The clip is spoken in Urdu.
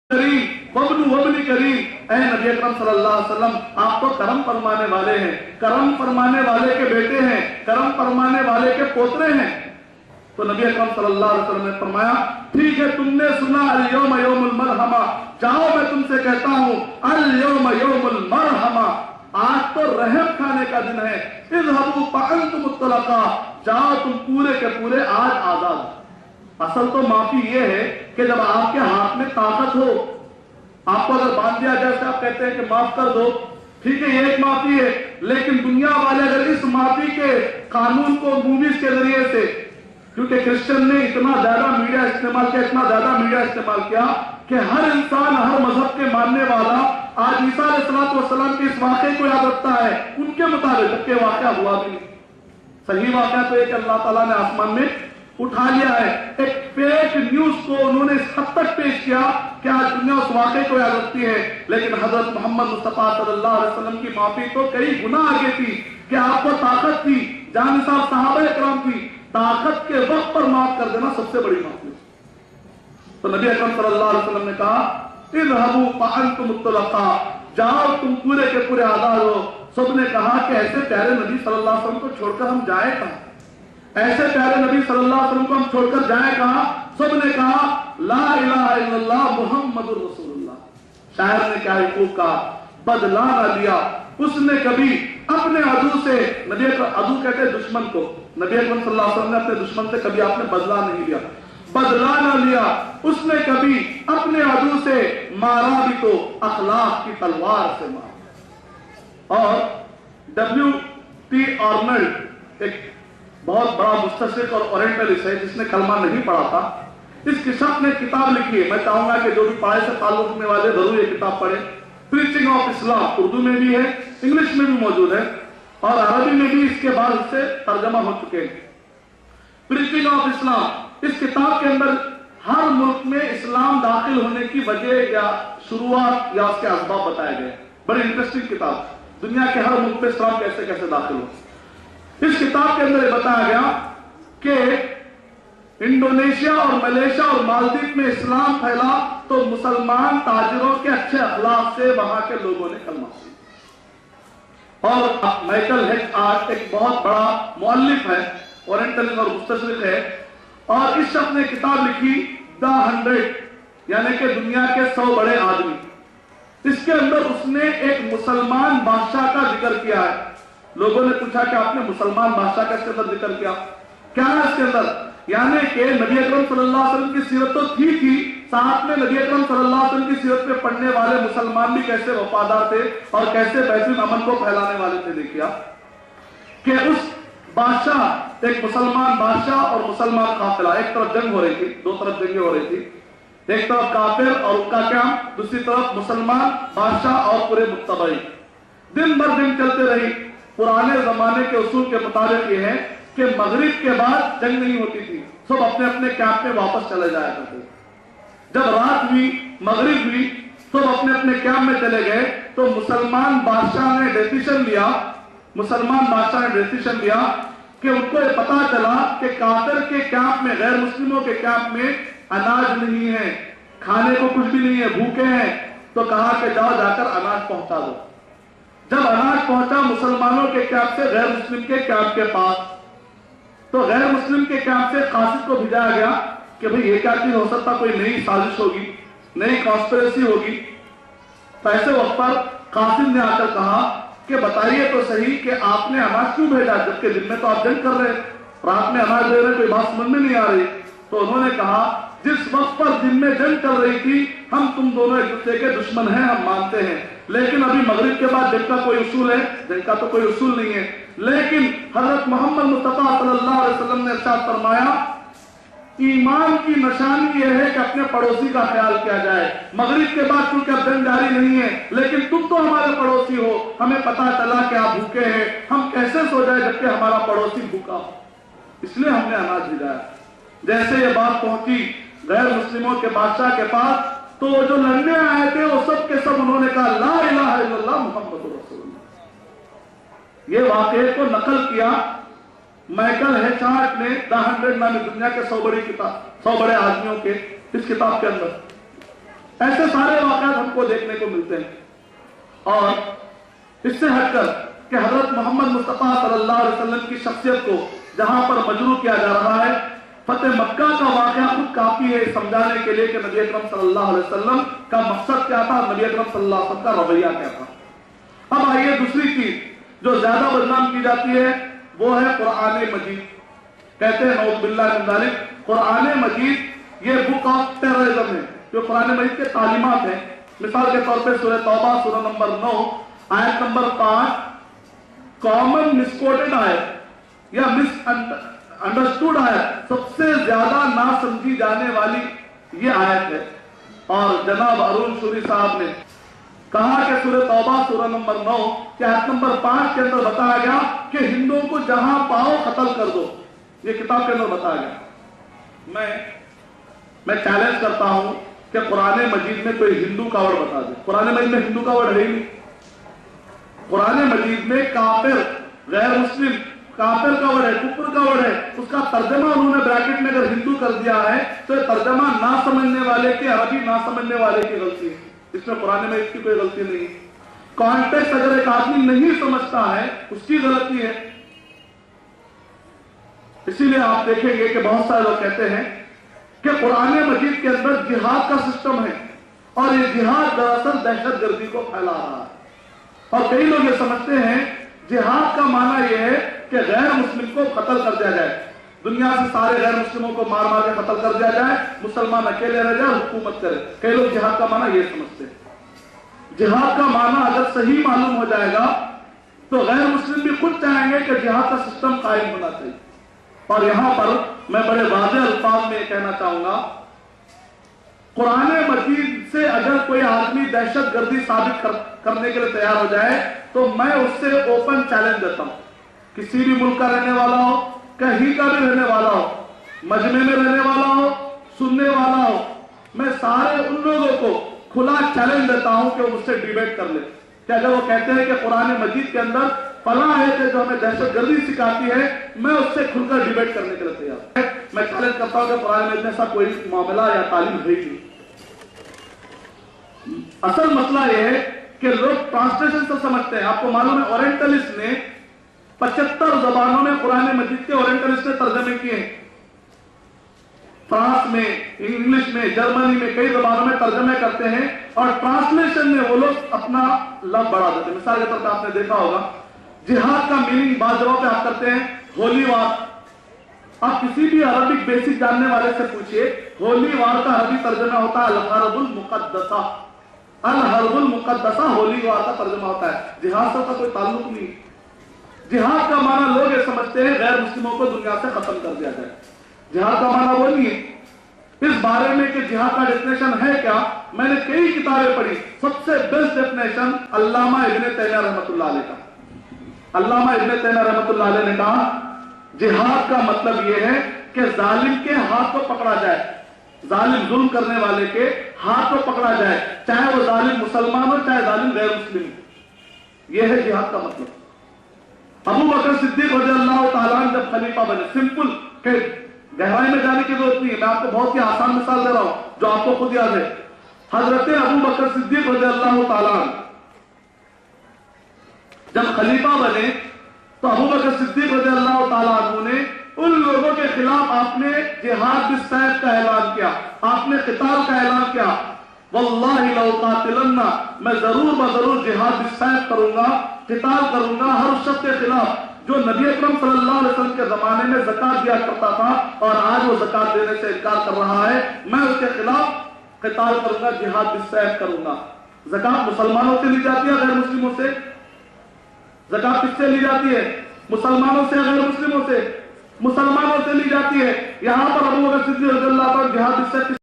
کریم وابن کریم، اے نبی اکرم صلی اللہ علیہ وسلم آپ تو کرم فرمانے والے ہیں، کرم فرمانے والے کے بیٹے ہیں، کرم فرمانے والے کے پوترے ہیں۔ تو نبی اکرم صلی اللہ علیہ وسلم نے فرمایا ٹھیک ہے تم نے سنا الیوم یوم المرحمہ، جاؤ میں تم سے کہتا ہوں الیوم یوم المرحمہ، آج تو رحم کھانے کا دن ہے، اذهبوا فانتم الطلقاء، جاؤ تم پورے کے پورے آج آزاد۔ اصل تو معافی یہ ہے کہ جب آپ کے ہاتھ میں طاقت ہو، آپ کو اگر باندھ دیا جائے تو آپ کہتے ہیں کہ معاف کر دو، ٹھیک ہے یہ ایک معافی ہے، لیکن دنیا والے اگر اس معافی کے قانون کو موویز کے ذریعے سے، کیونکہ کرسچن نے اتنا زیادہ میڈیا استعمال کیا کہ ہر انسان ہر مذہب کے ماننے والا آج عیسیٰ علیہ السلام کے اس واقعے کو یاد رکھتا ہے ان کے مطابق کہ واقعہ ہوا بھی نہیں۔ صحیح واقعہ تو ایک اللہ تعالیٰ نے آسمان میں اٹھا لیا ہے، ایک فیک نیوز کو انہوں نے اس حد تک پیش کیا کہ آج دنیا اس واقعے کو یاد رکھتی ہے، لیکن حضرت محمد مصطفیٰ صلی اللہ علیہ وسلم کی معافی تو کئی گنا آگے تھی کہ آپ کو طاقت تھی، جان صاحب صحابہ اکرام کی طاقت کے وقت پر معاف کر دینا سب سے بڑی معافی۔ تو نبی اکرم صلی اللہ علیہ وسلم نے کہا اذهبوا فانتم الطلقاء، جاؤ تم پورے کے پورے آزاد ہو۔ سب نے کہا کہ ایسے پیارے نبی صلی اللہ علیہ وسلم کو چھوڑ کر ہم جائیں کہاں، ایسے پیارے نبی صلی اللہ علیہ وسلم کو ہم چھوڑ کر جائیں کہاں؟ سب نے کہا لا الہ الا اللہ محمد رسول اللہ۔ شاعر نے کیا حقوق کہا، بدلہ نہ لیا اس نے کبھی اپنے عدو سے، نبی عدو کہتے ہیں دشمن کو، نبی اکرم صلی اللہ علیہ وسلم نے اپنے دشمن سے کبھی آپ نے بدلہ نہیں لیا، بدلہ نہ لیا اس نے کبھی اپنے عدو سے، مارا بھی تو اخلاق کی تلوار سے مارا۔ اور W.T. آرنلڈ ایک بہت بڑا مستشرق اور اورینٹلسٹ ہے جس نے کلمہ نہیں پڑھا تھا، اس کشف نے کتاب لکھی ہے، میں چاہوں گا کہ جو بھی پڑھائی سے تعلق رکھنے والے ضرور یہ کتاب پڑھیں، پریچنگ آف اسلام، اردو میں بھی ہے، انگلش میں بھی موجود ہے اور عربی میں بھی اس کے بعد اس سے ترجمہ ہو چکے ہیں۔ پریچنگ آف اسلام، اس کتاب کے اندر ہر ملک میں اسلام داخل ہونے کی وجہ یا شروعات یا اس کے اسباب بتائے گئے، بڑی انٹرسٹنگ کتاب، دنیا کے ہر ملک میں اسلام کیسے کیسے داخل ہو۔ اس کتاب کے اندر یہ بتایا گیا کہ انڈونیشیا اور ملیشیا اور مالدیپ میں اسلام پھیلا تو مسلمان تاجروں کے اچھے اخلاق سے وہاں کے لوگوں نے کلمہ پڑھا۔ اور مائیکل ہیچ آرٹ ایک بہت بڑا مؤلف ہے، اورینٹلسٹ اور مستشرق ہے، اور اس شخص نے کتاب لکھی دا 100، یعنی کہ دنیا کے 100 بڑے آدمی۔ اس کے اندر اس نے ایک مسلمان بادشاہ کا ذکر کیا ہے۔ لوگوں نے پوچھا کہ آپ نے مسلمان بادشاہ کا اس کے اندر ذکر کیا ہے اس کے اندر؟ یعنی کہ نبی اکرم صلی اللہ علیہ وسلم کی سیرت تو تھی، ساتھ میں نبی اکرم صلی اللہ علیہ وسلم کی سیرت پہ پڑھنے والے مسلمان بھی کیسے وفادار تھے اور کیسے بیت الامن کو پھیلانے والے تھے۔ دیکھیا کہ اس بادشاہ، ایک مسلمان بادشاہ اور مسلمان قافلہ، ایک طرف جنگ ہو رہی تھی، دو طرف جنگیں ہو رہی تھی، ایک طرف کافر اور ان کا قیام، دوسری طرف مسلمان بادشاہ اور پورے متبعین، دن بھر دن چلتے رہی۔ پرانے زمانے کے اصول کے مطابق یہ ہے کہ مغرب کے بعد جنگ نہیں ہوتی تھی، سب اپنے اپنے کیمپ میں واپس چلے جایا کرتے۔ جب رات ہوئی، مغرب ہوئی، سب اپنے اپنے کیمپ میں چلے گئے تو مسلمان بادشاہ نے ڈیسیشن لیا کہ ان کو یہ پتا چلا کہ کافر کے کیمپ میں، غیر مسلموں کے کیمپ میں اناج نہیں ہے، کھانے کو کچھ بھی نہیں ہے، بھوکے ہیں، تو کہا کہ جاؤ جا کر اناج پہنچا دو۔ جب اناج پہنچا مسلمانوں کے کیمپ سے غیر مسلم کے کیمپ کے پاس، تو غیر مسلم کے کیمپ سے قاصد کو بھیجایا گیا کہ بھئی یہ کیا چیز ہو سکتا، کوئی نئی سازش ہوگی، نئی کانسپریسی ہوگی۔ تو ایسے وقت پر قاصد نے آ کر کہا کہ بتائیے تو صحیح کہ آپ نے اناج کیوں بھیجا، جبکہ دن میں تو آپ جنگ کر رہے، رات میں اناج دے رہے، کوئی بات سمجھ میں نہیں آ رہی۔ تو انہوں نے کہا جس وقت پر دن میں جنگ چل رہی تھی ہم تم دونوں ایک دوسرے کے دشمن ہیں، ہم مانتے ہیں، لیکن ابھی مغرب کے بعد جنگ کا کوئی اصول ہے؟ جنگ کا تو کوئی اصول نہیں ہے۔ لیکن حضرت محمد مصطفیٰ صلی اللہ علیہ وسلم نے ارشاد فرمایا ایمان کی نشانی یہ ہے کہ اپنے پڑوسی کا خیال کیا جائے۔ مغرب کے بعد چونکہ اب جنگ جاری نہیں ہے، لیکن تم تو ہمارے پڑوسی ہو، ہمیں پتا چلا کہ آپ بھوکے ہیں، ہم کیسے سو جائے جبکہ ہمارا پڑوسی بھوکا ہو، اس لیے ہم نے اناج بھیجایا۔ جیسے یہ بات پہنچی غیر مسلموں کے بادشاہ کے پاس تو وہ جو لڑنے آئے تھے وہ سب کے سب انہوں نے کہا لا الہ الا اللہ محمد رسول اللہ۔ یہ واقعے کو نقل کیا مائیکل ہیچ آرٹ نے دا 100 نامی دنیا کے 100 بڑے آدمیوں کے اس کتاب کے اندر۔ ایسے سارے واقعات ہم کو دیکھنے کو ملتے ہیں. اور اس سے ہٹ کر کہ حضرت محمد مصطفیٰ صلی اللہ علیہ وسلم کی شخصیت کو جہاں پر مجروح کیا جا رہا ہے، فتح مکہ کا واقعہ خود کافی ہے سمجھانے کے لیے کہ نبی اکرم صلی اللہ علیہ وسلم کا مقصد کیا تھا، نبی اکرم صلی اللہ علیہ وسلم کا رویہ کیا تھا. اب آئیے دوسری چیز جو زیادہ بدنام کی جاتی ہے وہ ہے قرآن مجید. کہتے ہیں نعوذ باللہ من ذالک، قرآن مجید یہ بک آف ٹیررزم ہے. جو قرآن مجید کے تعلیمات ہیں، مثال کے طور پہ سورہ توبہ سورہ نمبر 9 آیت نمبر 5 کامن مسکوٹڈ آیت یا مس انڈرسٹوڈ آیت، سب سے زیادہ نہ سمجھی جانے والی یہ آیت ہے. اور جناب ارون شوری صاحب نے کہا کہ سورہ توبہ سورہ نمبر 9 کے آیت نمبر 5 کے اندر بتایا گیا کہ ہندوؤں کو جہاں پاؤ قتل کر دو. یہ کتاب کے اندر بتایا گیا. میں چیلنج کرتا ہوں کہ قرآن مجید میں کوئی ہندو کا ورڈ بتا دے. قرآن مجید میں ہندو کا ورڈ ہے ہی نہیں. قرآن مجید میں کافر، غیر مسلم، کافر کا ورڈ ہے، کفر کا ورڈ ہے. اس کا ترجمہ انہوں نے بریکٹ میں اگر ہندو کر دیا ہے تو یہ ترجمہ نہ سمجھنے والے کے، عربی نہ سمجھنے والے کی غلطی ہے. اس میں قرآن مجید کی کوئی غلطی نہیں. کانٹیکسٹ اگر ایک آدمی نہیں سمجھتا ہے اس کی غلطی ہے. اسی لیے آپ دیکھیں گے کہ بہت سارے لوگ کہتے ہیں کہ قرآن مجید کے اندر جہاد کا سسٹم ہے اور یہ جہاد دراصل دہشت گردی کو پھیلا رہا ہے. اور کئی لوگ یہ سمجھتے ہیں جہاد کا معنی یہ ہے کہ غیر مسلم کو قتل کر دیا جائے، دنیا سے سارے غیر مسلموں کو مار مار کے قتل کر دیا جائے، مسلمان اکیلے رہ جائے، حکومت کرے. کئی لوگ جہاد کا معنی یہ سمجھتے ہیں. جہاد کا معنی اگر صحیح معلوم ہو جائے گا تو غیر مسلم بھی خود چاہیں گے کہ جہاد کا سسٹم قائم ہونا چاہیے. اور یہاں پر میں بڑے واضح الفاظ میں یہ کہنا چاہوں گا، قرآن مجید سے اگر کوئی آدمی دہشت گردی ثابت کرنے کے لیے تیار ہو جائے تو میں اس سے اوپن چیلنج دیتا ہوں. کسی بھی ملک کا رہنے والا ہو، کہیں کا بھی رہنے والا ہو، مجمع میں رہنے والا ہو، سننے والا ہو، میں سارے ان لوگوں کو کھلا چیلنج دیتا ہوں کہ وہ مجھ سے ڈیبیٹ کر لے. کہ اگر وہ کہتے ہیں کہ قرآن مجید کے اندر فلاں ہے جو ہمیں دہشت گردی سکھاتی ہے، میں اس سے کھل کر ڈیبیٹ کرنے کے لیے تیار ہوں. میں چیلنج کرتا ہوں کہ قرآن مجید میں ایسا کوئی معاملہ یا تعلیم ہے ہی نہیں. اصل مسئلہ یہ ہے کہ لوگ ٹرانسلیشن سے سمجھتے ہیں. آپ کو معلوم ہے اورینٹلسٹ نے 75 زبانوں میں قرآن مجید کے اورینٹلسٹ نے ترجمے کیے ہیں. فرانس میں، انگلش میں، جرمنی میں کئی زبانوں میں ترجمے کرتے ہیں اور ٹرانسلیشن میں وہ لوگ اپنا لفظ بڑھا دیتے ہیں. مثال کے طور پر آپ نے دیکھا ہوگا جہاد کا میننگ بعض جگہوں پہ آپ کرتے ہیں ہولی وار. آپ کسی بھی عربک بیسک جاننے والے سے پوچھئے، ہولی وار کا عربی ترجمہ ہوتا ہے الحرب المقدسہ. الحرب المقدسہ ہولی وار کا ترجمہ ہوتا ہے. جہاد سے کا کوئی تعلق نہیں. جہاد کا معنی لوگ یہ سمجھتے ہیں غیر مسلموں کو دنیا سے ختم کر دیا جائے. جہاد کا معنی وہ نہیں ہے. اس بارے میں کہ جہاد کا ڈیفینیشن ہے کیا، میں نے کئی کتابیں پڑھی. سب سے بیسٹ ڈیفینیشن علامہ ابن تیمیہ رحمۃ اللہ علیہ کا. علامہ ابن تیمیہ رحمۃ اللہ علیہ نے کہا جہاد کا مطلب یہ ہے کہ ظالم کے ہاتھ کو پکڑا جائے، ظالم ظلم کرنے والے کے ہاتھ کو پکڑا جائے، چاہے وہ ظالم مسلمان ہو چاہے ظالم غیر مسلم ہو. یہ ہے جہاد کا مطلب. ابو بکر صدیق رضی اللہ تعالیٰ عنہ جب خلیفہ بنے، سمپل کہ گہرائی میں جانے کی ضرورت نہیں ہے، میں آپ کو بہت ہی آسان مثال دے رہا ہوں جو آپ کو خود یاد ہے. حضرت ابو بکر صدیق رضی اللہ تعالیٰ عنہ جب خلیفہ بنے تو ابو بکر صدیق رضی اللہ تعالیٰ عنہ نے ان لوگوں کے خلاف آپ نے جہاد بالسیف کا اعلان کیا، آپ نے قتال کا اعلان کیا. واللہ لأقاتلن، میں ضرور جہاد بالسیف کروں گا، قتال کروں گا ہر شخص کے خلاف جو نبی اکرم صلی اللہ علیہ وسلم کے زمانے میں زکات دیا کرتا تھا اور آج وہ زکات دینے سے انکار کر رہا ہے. میں اس کے خلاف قتال کروں گا، جہاد بالسیف کروں گا. زکات مسلمانوں سے لی جاتی ہے غیر مسلموں سے؟ زکات کس سے لی جاتی ہے؟ مسلمانوں سے غیر مسلموں سے؟ مسلمانوں سے لی جاتی ہے. یہاں پر ابو بکر صدیق رضی اللہ عنہ جہاد بالسیف